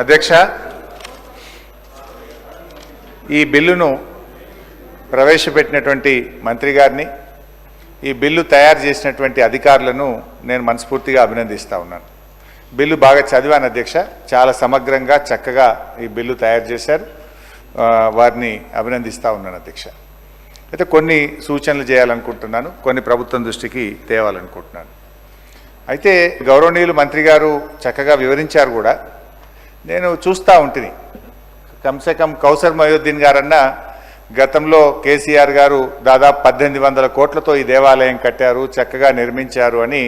అధ్యక్ష, ఈ బిల్లును ప్రవేశపెట్టినటువంటి మంత్రి గారిని, ఈ బిల్లు తయారు చేసినటువంటి అధికారులను నేను మనస్ఫూర్తిగా అభినందిస్తా ఉన్నాను. బిల్లు బాగా చదివాను అధ్యక్ష, చాలా సమగ్రంగా చక్కగా ఈ బిల్లు తయారు చేశారు. వారిని అభినందిస్తూ ఉన్నాను అధ్యక్ష. అయితే కొన్ని సూచనలు చేయాలనుకుంటున్నాను, కొన్ని ప్రభుత్వం దృష్టికి తేవాలనుకుంటున్నాను. అయితే గౌరవనీయులు మంత్రి గారు చక్కగా వివరించారు కూడా. నేను చూస్తూ ఉంటుంది, కమ్సే కమ్ కౌసర్ మొహియుద్దీన్ గారన్నా గతంలో కేసీఆర్ గారు దాదాపు 1800 కోట్లతో ఈ దేవాలయం కట్టారు, చక్కగా నిర్మించారు అని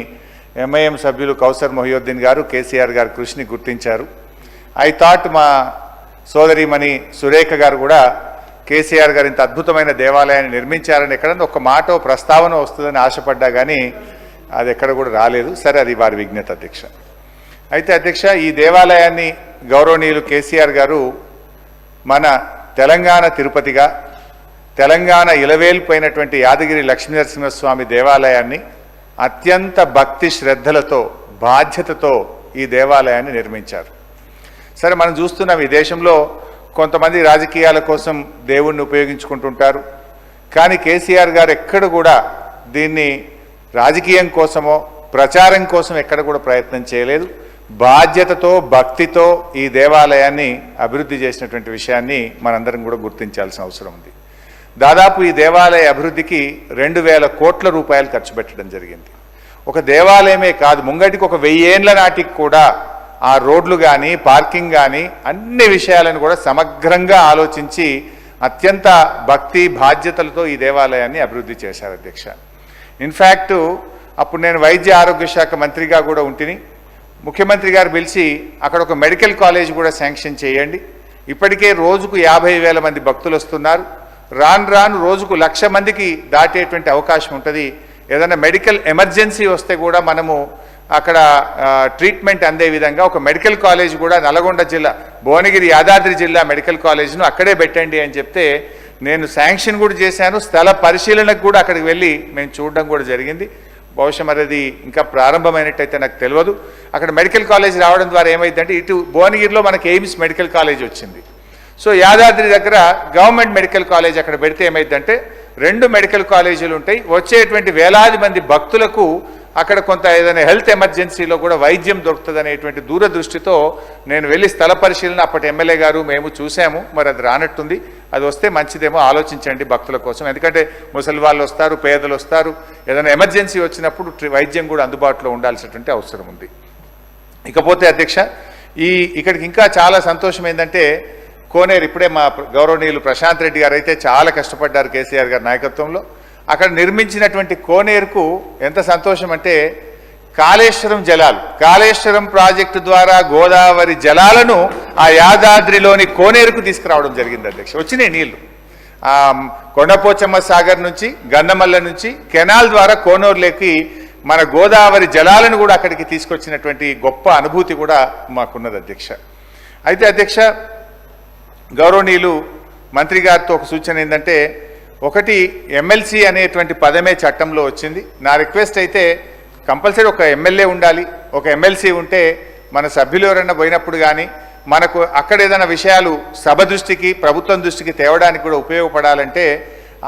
ఎంఐఎం సభ్యులు కౌసర్ మొహియుద్దీన్ గారు కేసీఆర్ గారి కృషిని గుర్తించారు. ఐ థాట్ మా సోదరిమణి సురేఖ గారు కూడా కేసీఆర్ గారు ఇంత అద్భుతమైన దేవాలయాన్ని నిర్మించారని ఎక్కడన్నా ఒక మాట ప్రస్తావన వస్తుందని ఆశపడ్డా కానీ అది ఎక్కడ కూడా రాలేదు. సరే, అది వారి విజ్ఞత అధ్యక్ష. అయితే అధ్యక్ష, ఈ దేవాలయాన్ని గౌరవనీయులు కేసీఆర్ గారు మన తెలంగాణ తిరుపతిగా, తెలంగాణ ఇలవేల్పోయినటువంటి యాదగిరి లక్ష్మీనరసింహస్వామి దేవాలయాన్ని అత్యంత భక్తి శ్రద్ధలతో బాధ్యతతో ఈ దేవాలయాన్ని నిర్మించారు. సరే, మనం చూస్తున్నాం ఈ దేశంలో కొంతమంది రాజకీయాల కోసం దేవుణ్ణి ఉపయోగించుకుంటుంటారు. కానీ కేసీఆర్ గారు ఎక్కడ కూడా దీన్ని రాజకీయం కోసమో ప్రచారం కోసం ఎక్కడ కూడా ప్రయత్నం చేయలేదు. బాధ్యతతో భక్తితో ఈ దేవాలయాన్ని అభివృద్ధి చేసినటువంటి విషయాన్ని మనందరం కూడా గుర్తించాల్సిన అవసరం ఉంది. దాదాపు ఈ దేవాలయ అభివృద్ధికి 2000 కోట్ల రూపాయలు ఖర్చు పెట్టడం జరిగింది. ఒక దేవాలయమే కాదు, ముంగటికి ఒక 1000 ఏళ్ల నాటికి కూడా ఆ రోడ్లు కానీ పార్కింగ్ కానీ అన్ని విషయాలను కూడా సమగ్రంగా ఆలోచించి అత్యంత భక్తి బాధ్యతలతో ఈ దేవాలయాన్ని అభివృద్ధి చేశారు అధ్యక్ష. ఇన్ఫ్యాక్ట్ అప్పుడు నేను వైద్య ఆరోగ్య శాఖ మంత్రిగా కూడా ఉంటిని. ముఖ్యమంత్రి గారు పిలిచి అక్కడ ఒక మెడికల్ కాలేజ్ కూడా శాంక్షన్ చేయండి, ఇప్పటికే రోజుకు 50,000 మంది భక్తులు వస్తున్నారు, రాను రాను రోజుకు 1,00,000 మందికి దాటేటువంటి అవకాశం ఉంటుంది, ఏదైనా మెడికల్ ఎమర్జెన్సీ వస్తే కూడా మనము అక్కడ ట్రీట్మెంట్ అందే విధంగా ఒక మెడికల్ కాలేజ్ కూడా నల్గొండ జిల్లా భువనగిరి యాదాద్రి జిల్లా మెడికల్ కాలేజ్ను అక్కడే పెట్టండి అని చెప్తే నేను శాంక్షన్ కూడా చేశాను. స్థల పరిశీలనకు కూడా అక్కడికి వెళ్ళి మేము చూడడం కూడా జరిగింది. బహుశా మరి అది ఇంకా ప్రారంభమైనట్టయితే నాకు తెలియదు. అక్కడ మెడికల్ కాలేజ్ రావడం ద్వారా ఏమైందంటే ఇటు భువనగిరిలో మనకి ఎయిమ్స్ మెడికల్ కాలేజ్ వచ్చింది. సో యాదాద్రి దగ్గర గవర్నమెంట్ మెడికల్ కాలేజ్ అక్కడ పెడితే ఏమైందంటే 2 మెడికల్ కాలేజీలు ఉంటాయి. వచ్చేటువంటి వేలాది మంది భక్తులకు అక్కడ కొంత ఏదైనా హెల్త్ ఎమర్జెన్సీలో కూడా వైద్యం దొరుకుతుంది అనేటువంటి దూరదృష్టితో నేను వెళ్ళి స్థల పరిశీలన అప్పటి ఎమ్మెల్యే గారు మేము చూసాము. మరి అది రానట్టుంది, అది వస్తే మంచిదేమో ఆలోచించండి భక్తుల కోసం. ఎందుకంటే ముసలి వాళ్ళు వస్తారు, పేదలు వస్తారు, ఏదైనా ఎమర్జెన్సీ వచ్చినప్పుడు వైద్యం కూడా అందుబాటులో ఉండాల్సినటువంటి అవసరం ఉంది. ఇకపోతే అధ్యక్ష, ఇక్కడికి ఇంకా చాలా సంతోషం ఏంటంటే కోనేరు, ఇప్పుడే మా గౌరవనీయులు ప్రశాంత్ రెడ్డి గారు అయితే చాలా కష్టపడ్డారు కేసీఆర్ గారి నాయకత్వంలో. అక్కడ నిర్మించినటువంటి కోనేరుకు ఎంత సంతోషం అంటే కాళేశ్వరం ప్రాజెక్టు ద్వారా గోదావరి జలాలను ఆ యాదాద్రిలోని కోనేరుకు తీసుకురావడం జరిగింది అధ్యక్ష. వచ్చినాయి నీళ్లు కొండపోచమ్మ సాగర్ నుంచి, గన్నమల్ల నుంచి కెనాల్ ద్వారా కోనేరులోకి మన గోదావరి జలాలను కూడా అక్కడికి తీసుకొచ్చినటువంటి గొప్ప అనుభూతి కూడా మాకున్నది అధ్యక్ష. అయితే అధ్యక్ష, గౌరవనీయులు మంత్రి గారితో ఒక సూచన ఏంటంటే, ఒకటి ఎమ్మెల్సీ అనేటువంటి పదమే చట్టంలో వచ్చింది. నా రిక్వెస్ట్ అయితే కంపల్సరీ ఒక ఎమ్మెల్యే ఉండాలి, ఒక ఎమ్మెల్సీ ఉంటే మన సభ్యులు ఎవరైనా పోయినప్పుడు కానీ మనకు అక్కడ ఏదైనా విషయాలు సభ దృష్టికి ప్రభుత్వం దృష్టికి తేవడానికి కూడా ఉపయోగపడాలంటే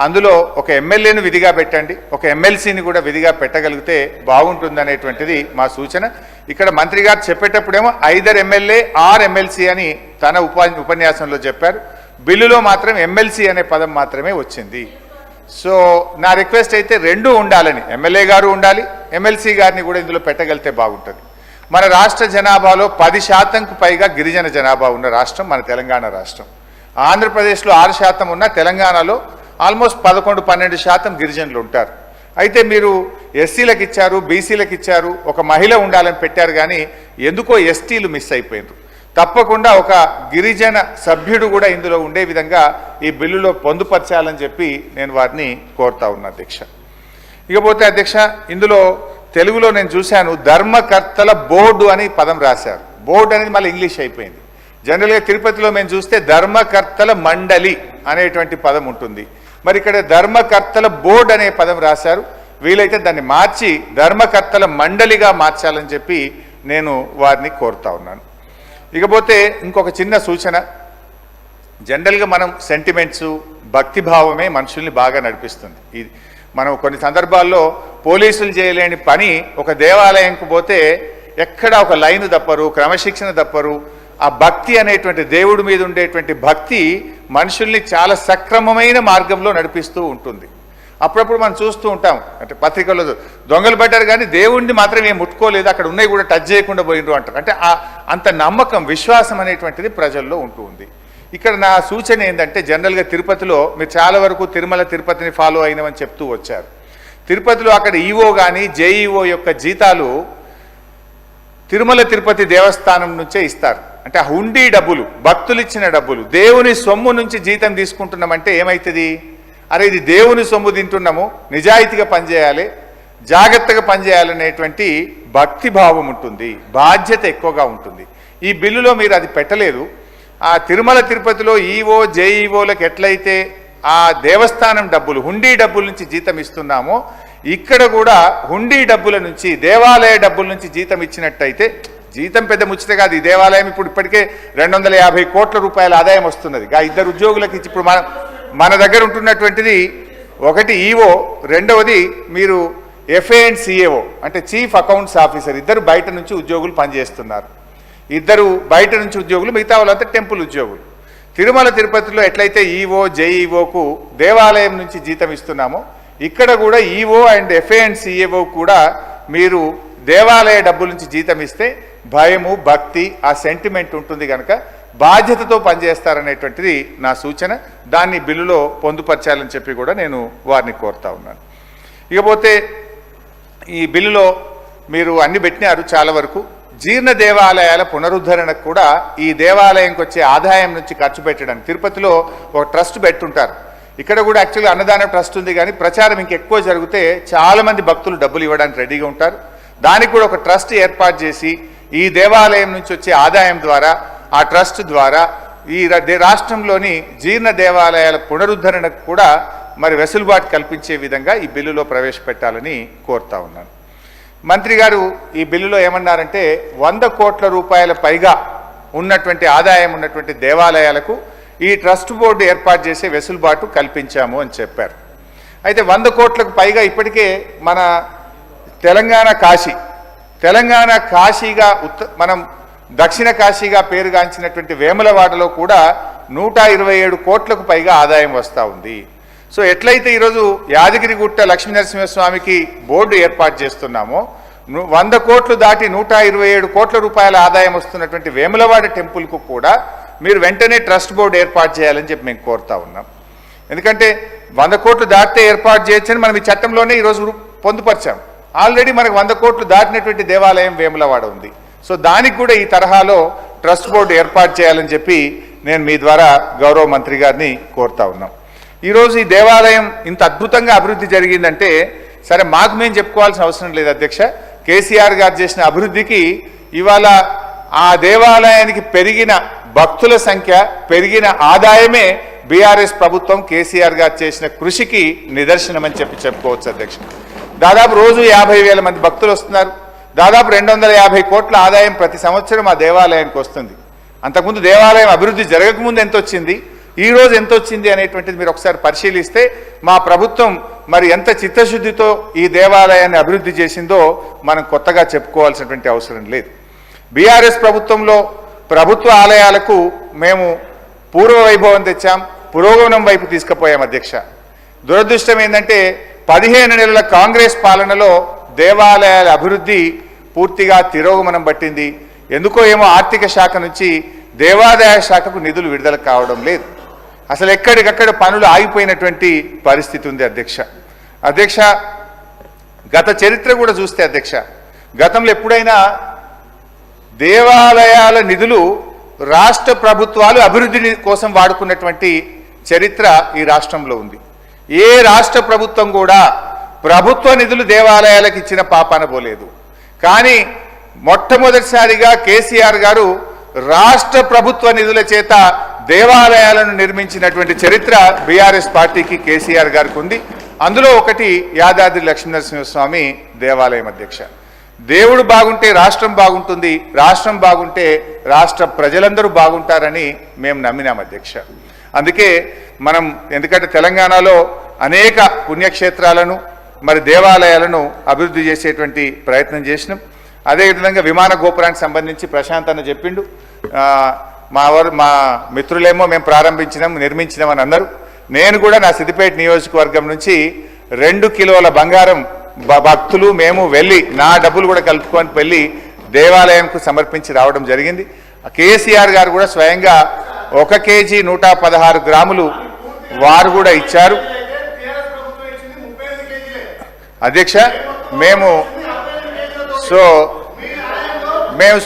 అందులో ఒక ఎమ్మెల్యేను విధిగా పెట్టండి, ఒక ఎమ్మెల్సీని కూడా విధిగా పెట్టగలిగితే బాగుంటుందనేటువంటిది మా సూచన. ఇక్కడ మంత్రి గారు చెప్పేటప్పుడేమో ఐదర్ ఎమ్మెల్యే ఆర్ ఎమ్మెల్సీ అని తన ఉపన్యాసంలో చెప్పారు. బిల్లులో మాత్రం ఎమ్మెల్సీ అనే పదం మాత్రమే వచ్చింది. సో నా రిక్వెస్ట్ అయితే 2 ఉండాలని, ఎమ్మెల్యే గారు ఉండాలి, ఎమ్మెల్సీ గారిని కూడా ఇందులో పెట్టగలిగితే బాగుంటుంది. మన రాష్ట్ర జనాభాలో 10%కు పైగా గిరిజన జనాభా ఉన్న రాష్ట్రం మన తెలంగాణ రాష్ట్రం. ఆంధ్రప్రదేశ్లో 6% ఉన్న తెలంగాణలో ఆల్మోస్ట్ 11-12% గిరిజనులు ఉంటారు. అయితే మీరు ఎస్సీలకు ఇచ్చారు, బీసీలకు ఇచ్చారు, ఒక మహిళ ఉండాలని పెట్టారు, కానీ ఎందుకో ఎస్టీలు మిస్ అయిపోయారు. తప్పకుండా ఒక గిరిజన సభ్యుడు కూడా ఇందులో ఉండే విధంగా ఈ బిల్లులో పొందుపరచాలని చెప్పి నేను వారిని కోరుతా ఉన్నా అధ్యక్ష. ఇకపోతే అధ్యక్ష, ఇందులో తెలుగులో నేను చూశాను ధర్మకర్తల బోర్డు అని పదం రాశారు. బోర్డు అనేది మళ్ళీ ఇంగ్లీష్ అయిపోయింది. జనరల్గా తిరుపతిలో మేము చూస్తే ధర్మకర్తల మండలి అనేటువంటి పదం ఉంటుంది. మరి ఇక్కడ ధర్మకర్తల బోర్డు అనే పదం రాశారు. వీలైతే దాన్ని మార్చి ధర్మకర్తల మండలిగా మార్చాలని చెప్పి నేను వారిని కోరుతా ఉన్నాను. ఇకపోతే ఇంకొక చిన్న సూచన, జనరల్గా మనం సెంటిమెంట్స్ భక్తిభావమే మనుషుల్ని బాగా నడిపిస్తుంది. ఇది మనం కొన్ని సందర్భాల్లో పోలీసులు చేయలేని పని ఒక దేవాలయంకు పోతే ఎక్కడ ఒక లైన్ తప్పరు, క్రమశిక్షణ తప్పరు. ఆ భక్తి అనేటువంటి దేవుడి మీద ఉండేటువంటి భక్తి మనుషుల్ని చాలా సక్రమమైన మార్గంలో నడిపిస్తూ ఉంటుంది. అప్పుడప్పుడు మనం చూస్తూ ఉంటాం, అంటే పత్రికల్లో దొంగలు పడ్డారు కానీ దేవుణ్ణి మాత్రం ఏం ముట్టుకోలేదు, అక్కడ ఉన్నాయి కూడా టచ్ చేయకుండా పోయిండ్రు అంటారు. అంటే అంత నమ్మకం, విశ్వాసం అనేటువంటిది ప్రజల్లో ఉంటూ ఉంది. ఇక్కడ నా సూచన ఏంటంటే, జనరల్గా తిరుపతిలో మీరు చాలా వరకు తిరుమల తిరుపతిని ఫాలో అయినవని చెప్తూ వచ్చారు. తిరుపతిలో అక్కడ ఈవో కానీ జేఈఓ యొక్క జీతాలు తిరుమల తిరుపతి దేవస్థానం నుంచే ఇస్తారు. అంటే ఆ హుండీ డబ్బులు, భక్తులు ఇచ్చిన డబ్బులు, దేవుని సొమ్ము నుంచి జీతం తీసుకుంటున్నామంటే ఏమవుతుంది? అరే ఇది దేవుని సొమ్ము తింటున్నాము, నిజాయితీగా పనిచేయాలి, జాగ్రత్తగా పనిచేయాలనేటువంటి భక్తి భావం ఉంటుంది, బాధ్యత ఎక్కువగా ఉంటుంది. ఈ బిల్లులో మీరు అది పెట్టలేదు. ఆ తిరుమల తిరుపతిలో ఈవో జేఈఓలకు ఎట్లయితే ఆ దేవస్థానం డబ్బులు, హుండీ డబ్బుల నుంచి జీతం ఇస్తున్నామో, ఇక్కడ కూడా హుండీ డబ్బుల నుంచి, దేవాలయ డబ్బుల నుంచి జీతం ఇచ్చినట్టయితే, జీతం పెద్ద ముచ్చట కాదు. ఈ దేవాలయం ఇప్పటికే 250 కోట్ల రూపాయల ఆదాయం వస్తున్నది. ఇద్దరు ఉద్యోగులకు ఇచ్చి ఇప్పుడు మన దగ్గర ఉంటున్నటువంటిది ఒకటి ఈవో, రెండవది మీరు ఎఫ్ఏ అండ్ సిఏఓ అంటే చీఫ్ అకౌంట్స్ ఆఫీసర్, ఇద్దరు బయట నుంచి ఉద్యోగులు పనిచేస్తున్నారు. ఇద్దరు బయట నుంచి ఉద్యోగులు, మిగతా వాళ్ళంతా టెంపుల్ ఉద్యోగులు. తిరుమల తిరుపతిలో ఎట్లయితే ఈవో జేఈఓకు దేవాలయం నుంచి జీతం ఇస్తున్నామో, ఇక్కడ కూడా EO and FA and CAO కూడా మీరు దేవాలయ డబ్బుల నుంచి జీతం ఇస్తే భయము, భక్తి, ఆ సెంటిమెంట్ ఉంటుంది కనుక బాధ్యతతో పనిచేస్తారనేటువంటిది నా సూచన. దాన్ని బిల్లులో పొందుపరచాలని చెప్పి కూడా నేను వారిని కోరుతా ఉన్నాను. ఇకపోతే ఈ బిల్లులో మీరు అన్ని పెట్టినారు చాలా వరకు. జీర్ణ దేవాలయాల పునరుద్ధరణకు కూడా ఈ దేవాలయంకి వచ్చే ఆదాయం నుంచి ఖర్చు పెట్టడానికి తిరుపతిలో ఒక ట్రస్ట్ పెట్టుంటారు. ఇక్కడ కూడా యాక్చువల్గా అన్నదాన ట్రస్ట్ ఉంది, కానీ ప్రచారం ఇంకెక్కువ జరిగితే చాలామంది భక్తులు డబ్బులు ఇవ్వడానికి రెడీగా ఉంటారు. దానికి కూడా ఒక ట్రస్ట్ ఏర్పాటు చేసి ఈ దేవాలయం నుంచి వచ్చే ఆదాయం ద్వారా, ఆ ట్రస్ట్ ద్వారా ఈ రాష్ట్రంలోని జీర్ణ దేవాలయాల పునరుద్ధరణకు కూడా మరి వెసులుబాటు కల్పించే విధంగా ఈ బిల్లులో ప్రవేశపెట్టాలని కోరుతా ఉన్నాను. మంత్రి గారు ఈ బిల్లులో ఏమన్నారంటే 100 కోట్ల రూపాయల పైగా ఉన్నటువంటి ఆదాయం ఉన్నటువంటి దేవాలయాలకు ఈ ట్రస్ట్ బోర్డు ఏర్పాటు చేసే వెసులుబాటు కల్పించాము అని చెప్పారు. అయితే 100 కోట్లకు పైగా ఇప్పటికే మన తెలంగాణ కాశీగా మనం దక్షిణ కాశీగా పేరుగాంచినటువంటి వేములవాడలో కూడా 127 కోట్లకు పైగా ఆదాయం వస్తూ ఉంది. సో ఎట్లయితే ఈరోజు యాదగిరిగుట్ట లక్ష్మీనరసింహస్వామికి బోర్డు ఏర్పాటు చేస్తున్నామో, 100 కోట్లు దాటి 127 కోట్ల రూపాయల ఆదాయం వస్తున్నటువంటి వేములవాడ టెంపుల్కు కూడా మీరు వెంటనే ట్రస్ట్ బోర్డు ఏర్పాటు చేయాలని చెప్పి మేము కోరుతా ఉన్నాం. ఎందుకంటే 100 కోట్లు దాటితే ఏర్పాటు చేయొచ్చని మనం ఈ చట్టంలోనే ఈరోజు పొందుపరిచాం. ఆల్రెడీ మనకు 100 కోట్లు దాటినటువంటి దేవాలయం వేములవాడ ఉంది. సో దానికి కూడా ఈ తరహాలో ట్రస్ట్ బోర్డు ఏర్పాటు చేయాలని చెప్పి నేను మీ ద్వారా గౌరవ మంత్రి గారిని కోరుతా ఉన్నాం. ఈరోజు ఈ దేవాలయం ఇంత అద్భుతంగా అభివృద్ధి జరిగిందంటే, సరే మాకు మేము చెప్పుకోవాల్సిన అవసరం లేదు అధ్యక్ష. కేసీఆర్ గారు చేసిన అభివృద్ధికి ఇవాళ ఆ దేవాలయానికి పెరిగిన భక్తుల సంఖ్య, పెరిగిన ఆదాయమే బీఆర్ఎస్ ప్రభుత్వం కేసీఆర్ గారు చేసిన కృషికి నిదర్శనమని చెప్పుకోవచ్చు అధ్యక్ష. దాదాపు రోజు 50,000 మంది భక్తులు వస్తున్నారు. దాదాపు 250 కోట్ల ఆదాయం ప్రతి సంవత్సరం ఆ దేవాలయానికి వస్తుంది. అంతకుముందు దేవాలయం అభివృద్ధి జరగకముందు ఎంత వచ్చింది, ఈ రోజు ఎంత వచ్చింది అనేటువంటిది మీరు ఒకసారి పరిశీలిస్తే మా ప్రభుత్వం మరి ఎంత చిత్తశుద్ధితో ఈ దేవాలయాన్ని అభివృద్ధి చేసిందో మనం కొత్తగా చెప్పుకోవాల్సినటువంటి అవసరం లేదు. బీఆర్ఎస్ ప్రభుత్వంలో ప్రభుత్వ ఆలయాలకు మేము పూర్వ వైభవం తెచ్చాం, పురోగమనం వైపు తీసుకుపోయాం అధ్యక్ష. దురదృష్టం ఏంటంటే 15 నెలల కాంగ్రెస్ పాలనలో దేవాలయాల అభివృద్ధి పూర్తిగా తిరోగమనం పట్టింది. ఎందుకో ఏమో ఆర్థిక శాఖ నుంచి దేవాదాయ శాఖకు నిధులు విడుదల కావడం లేదు. అసలు ఎక్కడికక్కడ పనులు ఆగిపోయినటువంటి పరిస్థితి ఉంది అధ్యక్ష. గత చరిత్ర కూడా చూస్తే అధ్యక్ష, గతంలో ఎప్పుడైనా దేవాలయాల నిధులు రాష్ట్ర ప్రభుత్వాలు అభివృద్ధి కోసం వాడుకున్నటువంటి చరిత్ర ఈ రాష్ట్రంలో ఉంది. ఏ రాష్ట్ర ప్రభుత్వం కూడా ప్రభుత్వ నిధులు దేవాలయాలకు ఇచ్చిన పాపాన పోలేదు. కానీ మొట్టమొదటిసారిగా కేసీఆర్ గారు రాష్ట్ర ప్రభుత్వ నిధుల చేత దేవాలయాలను నిర్మించినటువంటి చరిత్ర బీఆర్ఎస్ పార్టీకి కేసీఆర్ గారికి ఉంది. అందులో ఒకటి యాదాద్రి లక్ష్మీనరసింహస్వామి దేవాలయం అధ్యక్ష. దేవుడు బాగుంటే రాష్ట్రం బాగుంటుంది, రాష్ట్రం బాగుంటే రాష్ట్ర ప్రజలందరూ బాగుంటారని మేము నమ్మినాం అధ్యక్ష. అందుకే మనం ఎందుకంటే తెలంగాణలో అనేక పుణ్యక్షేత్రాలను మరి దేవాలయాలను అభివృద్ధి చేసేటువంటి ప్రయత్నం చేసినాం. అదేవిధంగా విమాన గోపురానికి సంబంధించి ప్రశాంత్ అన్న చెప్పిండు, మా మిత్రులేమో మేము నిర్మించినాం అని అన్నారు. నేను కూడా నా సిద్దిపేట నియోజకవర్గం నుంచి 2 కిలోల బంగారం భక్తులు మేము వెళ్ళి నా డబ్బులు కూడా కలుపుకొని వెళ్ళి దేవాలయంకు సమర్పించి రావడం జరిగింది. కేసీఆర్ గారు కూడా స్వయంగా 1 కేజీ 116 గ్రాములు వారు కూడా ఇచ్చారు. అధ్యక్ష మేము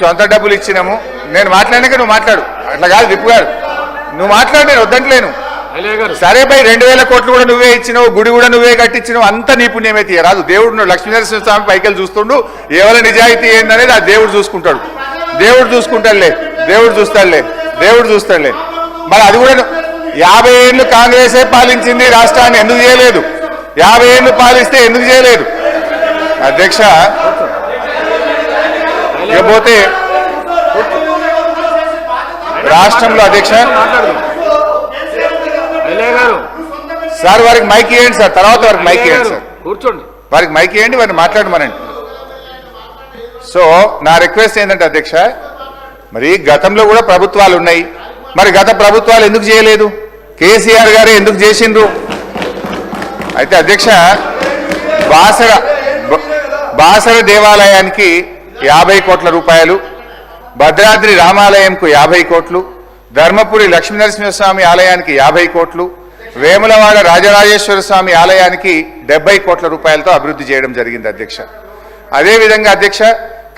సొంత డబ్బులు ఇచ్చినాము. నేను మాట్లాడినాక నువ్వు మాట్లాడు, అట్లా కాదు విప్పు గారు, నువ్వు మాట్లాడు, నేను వద్దంటలేను. సరే బై 2000 కోట్లు కూడా నువ్వే ఇచ్చినావు, గుడి కూడా నువ్వే కట్టించినావు, అంత నీ పుణ్యమే తీయరాదు. దేవుడు లక్ష్మీనరసింహ స్వామి పైకెళ్ళి చూస్తుండు, ఎవరి నిజాయితీ ఏందనేది ఆ దేవుడు చూసుకుంటాడు. దేవుడు చూస్తాడులే. మరి అది కూడా 50 ఏళ్ళు కాంగ్రెసే పాలించింది రాష్ట్రాన్ని, ఎందుకు చేయలేదు? 50 ఏళ్ళు పాలిస్తే ఎందుకు చేయలేదు అధ్యక్ష? ఇకపోతే రాష్ట్రంలో అధ్యక్ష సార్ వారికి మైక్ ఇవ్వండి సార్, తర్వాత వారికి మైక్ ఇవ్వండి సార్, కూర్చోండి, వారికి మైక్ ఇవ్వండి, వారిని మాట్లాడమనండి. సో నా రిక్వెస్ట్ ఏంటంటే అధ్యక్ష, మరి గతంలో కూడా ప్రభుత్వాలు ఉన్నాయి, మరి గత ప్రభుత్వాలు ఎందుకు చేయలేదు? కేసీఆర్ గారే ఎందుకు చేసిండ్రు? అయితే అధ్యక్ష బాసర దేవాలయానికి 50 కోట్ల రూపాయలు, భద్రాద్రి రామాలయంకు 50 కోట్లు, ధర్మపురి లక్ష్మీనరసింహస్వామి ఆలయానికి 50 కోట్లు, వేములవాడ రాజరాజేశ్వర స్వామి ఆలయానికి 70 కోట్ల రూపాయలతో అభివృద్ధి చేయడం జరిగింది అధ్యక్ష. అదేవిధంగా అధ్యక్ష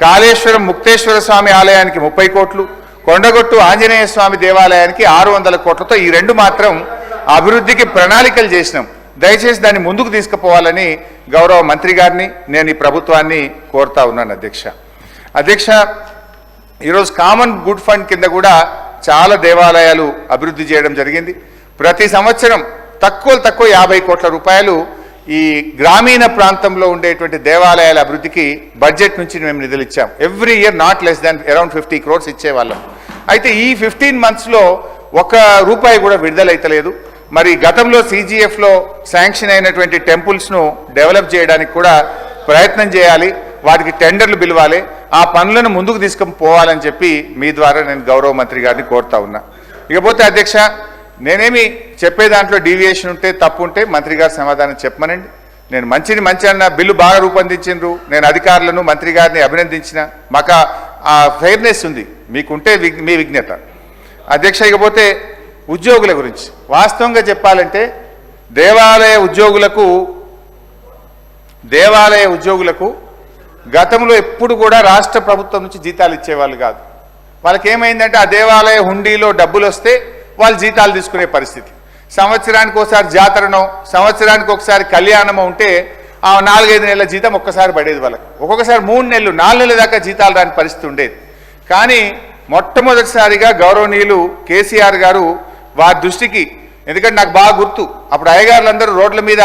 కాళేశ్వరం ముక్తేశ్వర స్వామి ఆలయానికి 30 కోట్లు, కొండగొట్టు ఆంజనేయ స్వామి దేవాలయానికి 600 కోట్లతో ఈ 2 మాత్రం అభివృద్ధికి ప్రణాళికలు చేసినాం. దయచేసి దాన్ని ముందుకు తీసుకుపోవాలని గౌరవ మంత్రి గారిని నేను ఈ ప్రభుత్వాన్ని కోరుతా ఉన్నాను అధ్యక్ష. ఈరోజు కామన్ గుడ్ ఫండ్ కింద కూడా చాలా దేవాలయాలు అభివృద్ధి చేయడం జరిగింది. ప్రతి సంవత్సరం తక్కువ 50 కోట్ల రూపాయలు ఈ గ్రామీణ ప్రాంతంలో ఉండేటువంటి దేవాలయాల అభివృద్ధికి బడ్జెట్ నుంచి మేము నిధులు ఇచ్చాం. Every year not less than around 50 crores ఇచ్చేవాళ్ళం. అయితే ఈ 15 monthsలో 1 రూపాయి కూడా విడుదలైతలేదు. మరి గతంలో CGFలో శాంక్షన్ అయినటువంటి టెంపుల్స్ను డెవలప్ చేయడానికి కూడా ప్రయత్నం చేయాలి, వాటికి టెండర్లు పిలవాలి, ఆ పనులను ముందుకు తీసుకొని పోవాలని చెప్పి మీ ద్వారా నేను గౌరవ మంత్రి గారిని కోరుతా ఉన్నా. ఇకపోతే అధ్యక్ష నేనేమి చెప్పే దాంట్లో డీవియేషన్ ఉంటే తప్పు ఉంటే మంత్రి గారు సమాధానం చెప్పమనండి. నేను మంచి అన్న బిల్లు బాగా రూపొందించిండ్రు, నేను అధికారులను మంత్రి గారిని అభినందించిన, మాకు ఆ ఫెయిర్నెస్ ఉంది, మీకుంటే మీ విజ్ఞత అధ్యక్ష. ఇకపోతే ఉద్యోగుల గురించి వాస్తవంగా చెప్పాలంటే దేవాలయ ఉద్యోగులకు గతంలో ఎప్పుడు కూడా రాష్ట్ర ప్రభుత్వం నుంచి జీతాలు ఇచ్చేవాళ్ళు కాదు. వాళ్ళకి ఏమైందంటే ఆ దేవాలయ హుండీలో డబ్బులు వస్తే వాళ్ళు జీతాలు తీసుకునే పరిస్థితి. సంవత్సరానికి ఒకసారి జాతరనో సంవత్సరానికి ఒకసారి కళ్యాణమో ఉంటే ఆ 4-5 నెలల జీతం ఒక్కసారి పడేది వాళ్ళకి. ఒక్కొక్కసారి 3 నెలలు 4 నెలల దాకా జీతాలు రాని పరిస్థితి ఉండేది. కానీ మొట్టమొదటిసారిగా గౌరవనీయులు కేసీఆర్ గారు వారి దృష్టికి, ఎందుకంటే నాకు బాగా గుర్తు, అప్పుడు అయ్యగారులందరూ రోడ్ల మీద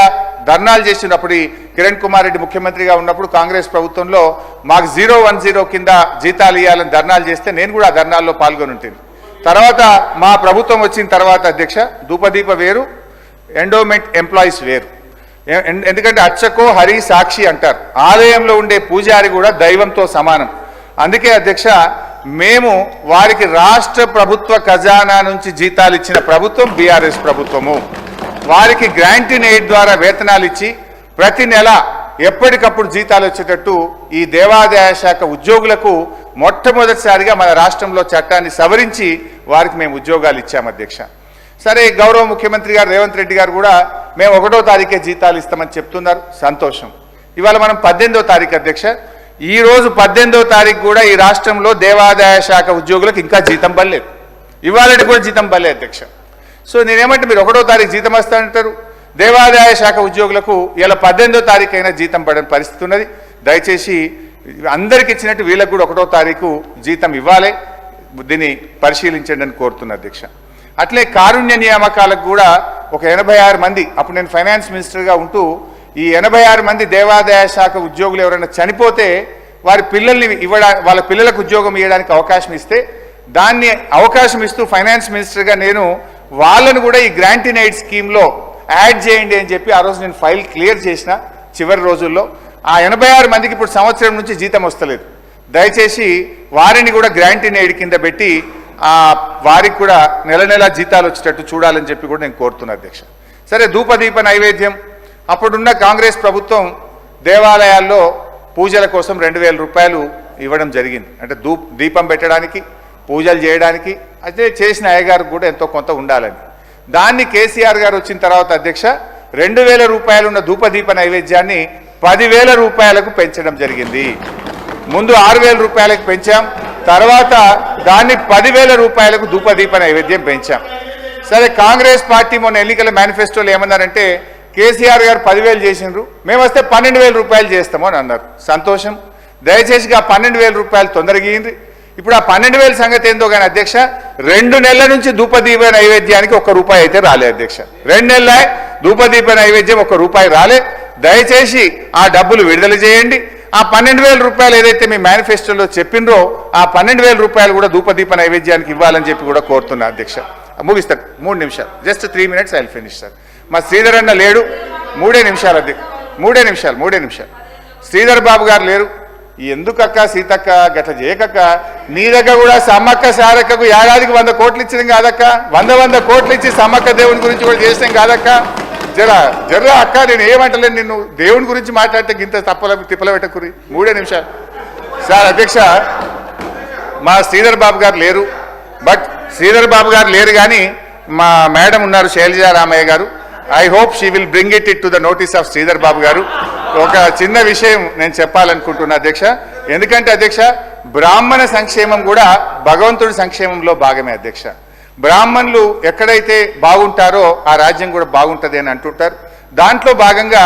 ధర్నాలు చేసిండు. అప్పుడు కిరణ్ కుమార్ రెడ్డి ముఖ్యమంత్రిగా ఉన్నప్పుడు కాంగ్రెస్ ప్రభుత్వంలో మాకు 010 కింద జీతాలు ఇవ్వాలని ధర్నాలు చేస్తే నేను కూడా ఆ ధర్నాల్లో పాల్గొని ఉంటుంది. తర్వాత మా ప్రభుత్వం వచ్చిన తర్వాత అధ్యక్ష ధూపదీప వేరు, ఎండోమెంట్ ఎంప్లాయీస్ వేరు. ఎందుకంటే అర్చకో హరి సాక్షి అంటారు, ఆలయంలో ఉండే పూజారి కూడా దైవంతో సమానం. అందుకే అధ్యక్ష మేము వారికి రాష్ట్ర ప్రభుత్వ ఖజానా నుంచి జీతాలు ఇచ్చిన ప్రభుత్వం బీఆర్ఎస్ ప్రభుత్వము. వారికి గ్రాంట్ ఇన్ ఎయిడ్ ద్వారా వేతనాలు ఇచ్చి ప్రతి నెల ఎప్పటికప్పుడు జీతాలు వచ్చేటట్టు ఈ దేవాదాయ శాఖ ఉద్యోగులకు మొట్టమొదటిసారిగా మన రాష్ట్రంలో చట్టాన్ని సవరించి వారికి మేము ఉద్యోగాలు ఇచ్చాము అధ్యక్ష. సరే గౌరవ ముఖ్యమంత్రి గారు రేవంత్ రెడ్డి గారు కూడా మేము 1వ తారీఖే జీతాలు ఇస్తామని చెప్తున్నారు, సంతోషం. ఇవాళ మనం 18వ తారీఖు అధ్యక్ష. ఈ రోజు 18వ తారీఖు కూడా ఈ రాష్ట్రంలో దేవాదాయ శాఖ ఉద్యోగులకు ఇంకా జీతం పడలేదు, ఇవాళకి కూడా జీతం పడలేదు అధ్యక్ష. సో నేనేమంటే మీరు 1వ తారీఖు జీతం వస్తానంటారు, దేవాదాయ శాఖ ఉద్యోగులకు ఇలా 18వ తారీఖు అయినా జీతం పడని పరిస్థితి ఉన్నది. దయచేసి అందరికి ఇచ్చినట్టు వీళ్ళకు కూడా 1వ తారీఖు జీతం ఇవ్వాలి, దీన్ని పరిశీలించండి అని కోరుతున్నా అధ్యక్ష. అట్లే కారుణ్య నియామకాలకు కూడా ఒక 86 మంది, అప్పుడు నేను ఫైనాన్స్ మినిస్టర్గా ఉంటూ ఈ 86 మంది దేవాదాయ శాఖ ఉద్యోగులు ఎవరైనా చనిపోతే వారి పిల్లల్ని వాళ్ళ పిల్లలకు ఉద్యోగం ఇవ్వడానికి అవకాశం ఇస్తే దాన్ని అవకాశం ఇస్తూ ఫైనాన్స్ మినిస్టర్గా నేను వాళ్ళను కూడా ఈ గ్రాంట్ ఇన్ ఎయిడ్ స్కీమ్లో యాడ్ చేయండి అని చెప్పి ఆ రోజు నేను ఫైల్ క్లియర్ చేసిన చివరి రోజుల్లో. ఆ 86 మందికి ఇప్పుడు సంవత్సరం నుంచి జీతం వస్తలేదు. దయచేసి వారిని కూడా గ్రాంట్ ఇన్ ఎయిడ్ కింద పెట్టి వారికి కూడా నెల నెల జీతాలు వచ్చేటట్టు చూడాలని చెప్పి కూడా నేను కోరుతున్నా అధ్యక్ష. సరే, ధూపదీప నైవేద్యం అప్పుడున్న కాంగ్రెస్ ప్రభుత్వం దేవాలయాల్లో పూజల కోసం 2000 రూపాయలు ఇవ్వడం జరిగింది. అంటే దీపం పెట్టడానికి, పూజలు చేయడానికి, అయితే చేసిన అయ్యగారికి కూడా ఎంతో కొంత ఉండాలని. దాన్ని కేసీఆర్ గారు వచ్చిన తర్వాత అధ్యక్ష 2000 రూపాయలు ఉన్న ధూపదీప నైవేద్యాన్ని 10,000 రూపాయలకు పెంచడం జరిగింది. ముందు 6,000 రూపాయలకు పెంచాం, తర్వాత దాన్ని 10,000 రూపాయలకు ధూపదీప నైవేద్యం పెంచాం. సరే, కాంగ్రెస్ పార్టీ మొన్న ఎన్నికల మేనిఫెస్టోలో ఏమన్నారంటే కేసీఆర్ గారు 10,000 చేసిండ్రు, మేము వస్తే 12,000 రూపాయలు చేస్తాము అని అన్నారు. సంతోషం. దయచేసి ఆ 12,000 రూపాయలు తొందరగా ఇయ్యండి. ఇప్పుడు ఆ 12,000 సంగతి ఏందో కానీ అధ్యక్ష 2 నెలల నుంచి ధూపదీప నైవేద్యానికి ₹1 అయితే రాలే అధ్యక్ష. 2 నెలల ధూపదీప నైవేద్యం ₹1 రాలే. దయచేసి ఆ డబ్బులు విడుదల చేయండి. ఆ 12,000 రూపాయలు ఏదైతే మీ మేనిఫెస్టోలో చెప్పినరో ఆ 12,000 రూపాయలు కూడా ధూపదీప నైవేద్యానికి ఇవ్వాలని చెప్పి కూడా కోరుతున్నా అధ్యక్ష. ముగిస్తారు 3 నిమిషాలు, just 3 minutes I will finish sir. మా శ్రీధర్ అన్న లేడు, 3 నిమిషాలు అధ్యక్ష, 3 నిమిషాలు. శ్రీధర్ బాబు గారు లేరు. ఎందుకక్క సీతక్క గట్ల చేయకక్క, నీ దగ్గర కూడా సమ్మక్క సారక్కకు ఏడాదికి 100 కోట్లు ఇచ్చినాం కాదక్క, 100 కోట్లు ఇచ్చి సమ్మక్క దేవుని గురించి కూడా చేసాం కాదక్క. జర్రా అక్క, నేను ఏమంటలేను, నిన్ను దేవుని గురించి మాట్లాడితే గింత తిప్పల పెట్టకురి. 3 నిమిషాలు సార్. అధ్యక్ష, మా శ్రీధర్ బాబు గారు లేరు, బట్ శ్రీధర్ బాబు గారు లేరు కానీ మా మేడం ఉన్నారు శైలజారామయ్య గారు. I hope she will bring it to the notice of Sridhar Babu గారు. ఒక చిన్న విషయం నేను చెప్పాలనుకుంటున్నా అధ్యక్ష. ఎందుకంటే అధ్యక్ష బ్రాహ్మణ సంక్షేమం కూడా భగవంతుడి సంక్షేమంలో భాగమే అధ్యక్ష. బ్రాహ్మణులు ఎక్కడైతే బాగుంటారో ఆ రాజ్యం కూడా బాగుంటుంది అని అంటుంటారు. దాంట్లో భాగంగా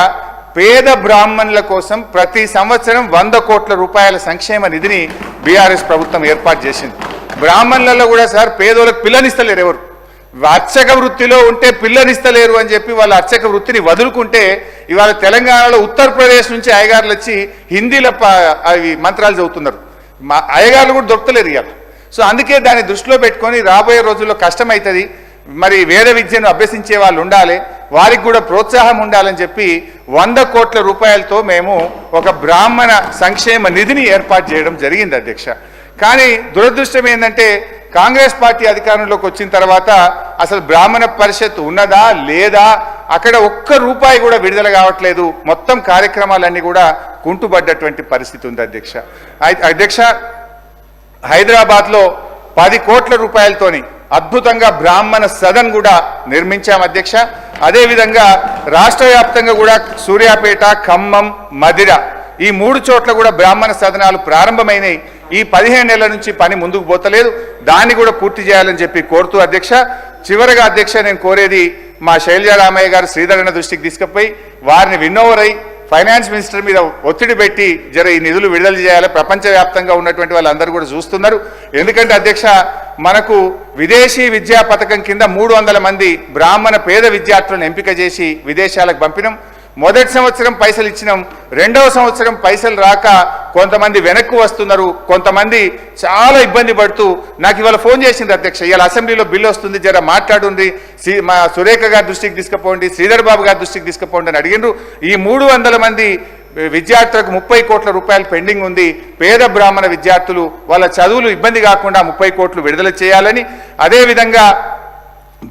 పేద బ్రాహ్మణుల కోసం ప్రతి సంవత్సరం 100 కోట్ల రూపాయల సంక్షేమ నిధిని బీఆర్ఎస్ ప్రభుత్వం ఏర్పాటు చేసింది. బ్రాహ్మణులలో కూడా సార్ పేదోళ్ళకి పిల్లనిస్తలేరు. ఎవరు అర్చక వృత్తిలో ఉంటే పిల్లనిస్తలేరు అని చెప్పి వాళ్ళ అర్చక వృత్తిని వదులుకుంటే ఇవాళ తెలంగాణలో ఉత్తరప్రదేశ్ నుంచి అయ్యగారులు వచ్చి హిందీలో అవి మంత్రాలు చదువుతున్నారు. మా అయ్యగారులు కూడా దొరకలేరు ఇవాళ. సో అందుకే దాన్ని దృష్టిలో పెట్టుకొని రాబోయే రోజుల్లో కష్టమవుతుంది. మరి వేద విద్యను అభ్యసించే వాళ్ళు ఉండాలి, వారికి కూడా ప్రోత్సాహం ఉండాలని చెప్పి 100 కోట్ల రూపాయలతో మేము ఒక బ్రాహ్మణ సంక్షేమ నిధిని ఏర్పాటు చేయడం జరిగింది అధ్యక్ష. కానీ దురదృష్టం ఏంటంటే కాంగ్రెస్ పార్టీ అధికారంలోకి వచ్చిన తర్వాత అసలు బ్రాహ్మణ పరిషత్ ఉన్నదా లేదా, అక్కడ ₹1 కూడా విడుదల కావట్లేదు. మొత్తం కార్యక్రమాలన్నీ కూడా కుంటుపడ్డటువంటి పరిస్థితి ఉంది అధ్యక్ష. అధ్యక్ష, హైదరాబాద్లో 10 కోట్ల రూపాయలతోని అద్భుతంగా బ్రాహ్మణ సదన్ కూడా నిర్మించాం అధ్యక్ష. అదేవిధంగా రాష్ట్ర వ్యాప్తంగా కూడా సూర్యాపేట, ఖమ్మం, మదిర ఈ 3 చోట్ల కూడా బ్రాహ్మణ సదనాలు ప్రారంభమైనవి. ఈ 15 నెలల నుంచి పని ముందుకు పోతలేదు, దాన్ని కూడా పూర్తి చేయాలని చెప్పి కోరుతూ అధ్యక్ష, చివరగా అధ్యక్ష నేను కోరేది మా శైలజారామయ్య గారు శ్రీధరణ దృష్టికి తీసుకుపోయి వారిని విన్నోవర్ అయి ఫైనాన్స్ మినిస్టర్ మీద ఒత్తిడి పెట్టి ఈ నిధులు విడుదల చేయాలి. ప్రపంచవ్యాప్తంగా ఉన్నటువంటి వాళ్ళందరూ కూడా చూస్తున్నారు. ఎందుకంటే అధ్యక్ష మనకు విదేశీ విద్యా పథకం కింద 300 మంది బ్రాహ్మణ పేద విద్యార్థులను ఎంపిక చేసి విదేశాలకు పంపినాం. మొదటి సంవత్సరం పైసలు ఇచ్చినాం, 2వ సంవత్సరం పైసలు రాక కొంతమంది వెనక్కు వస్తున్నారు, కొంతమంది చాలా ఇబ్బంది పడుతూ నాకు ఇవాళ ఫోన్ చేసింది అధ్యక్ష, ఇవాళ అసెంబ్లీలో బిల్లు వస్తుంది, జర మాట్లాడుంది, మా సురేఖ గారి దృష్టికి తీసుకుపోండి, శ్రీధర్ బాబు గారి దృష్టికి తీసుకుపోండి అని అడిగిండ్రు. ఈ 300 మంది విద్యార్థులకు 30 కోట్ల రూపాయలు పెండింగ్ ఉంది. పేద బ్రాహ్మణ విద్యార్థులు వాళ్ళ చదువులు ఇబ్బంది కాకుండా 30 కోట్లు విడుదల చేయాలని, అదేవిధంగా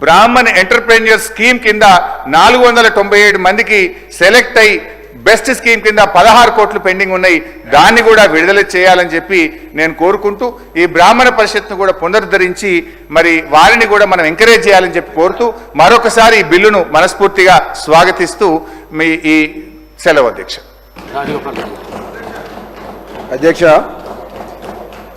బ్రాహ్మణ్ ఎంటర్ప్రెన్యూర్ స్కీమ్ కింద 497 మందికి సెలెక్ట్ అయి బెస్ట్ స్కీమ్ కింద 16 కోట్లు పెండింగ్ ఉన్నాయి, దాన్ని కూడా విడుదల చేయాలని చెప్పి నేను కోరుకుంటూ ఈ బ్రాహ్మణ పరిషత్ను కూడా పునరుద్ధరించి మరి వారిని కూడా మనం ఎంకరేజ్ చేయాలని చెప్పి కోరుతూ మరొకసారి ఈ బిల్లును మనస్ఫూర్తిగా స్వాగతిస్తూ మీ ఈ సెలవు అధ్యక్ష. అధ్యక్ష